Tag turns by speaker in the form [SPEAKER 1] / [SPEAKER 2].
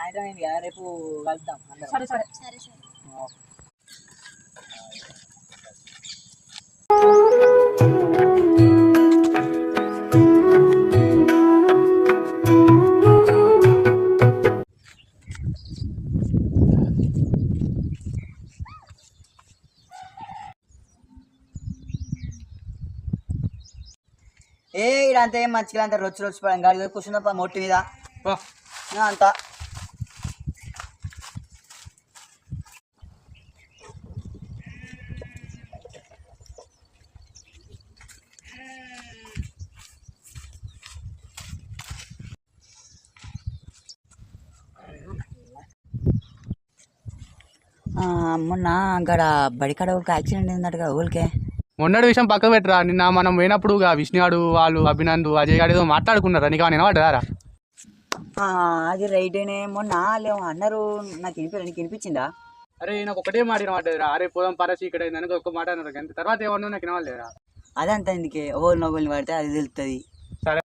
[SPEAKER 1] సాయంత్రం అయింది కదా, రేపు కలుద్దాం అందరం.
[SPEAKER 2] సరే సరే
[SPEAKER 3] సరే సరే.
[SPEAKER 1] ఇడంతా ఏం మంచిగా అంతా రొచ్చు పడం గాడి కూర్చున్నప్ప మొట్టి మీద అంతా మొన్న అక్కడ బడికాడ ఒక యాక్సిడెంట్ అయిందట ఊరికే.
[SPEAKER 4] మొన్నటి విషయం పక్కకు పెట్టరా. నిన్న మనం పోయినప్పుడు విష్ణుగాడు వాళ్ళు అభినంద్ అజయ్ గారు ఏదో మాట్లాడుకున్నారా, నీకు ఏమైనా వినపడ్డారా?
[SPEAKER 1] అది రైటేనే. మొన్న అన్నారు, నాకు నీకు వినిపించిందా?
[SPEAKER 4] అరే నాకు ఒకటే మాట వినపడ్డదిరా. అరే పోదాం పరచి ఇక్కడ ఒక మాట అన్నారు, అంతే. తర్వాత ఏమన్నా నాకు వినవాలేరా.
[SPEAKER 1] అదంతా ఎందుకే ఓళ్ళు నవ్వుల్ని పడితే అది తెలుస్తుంది.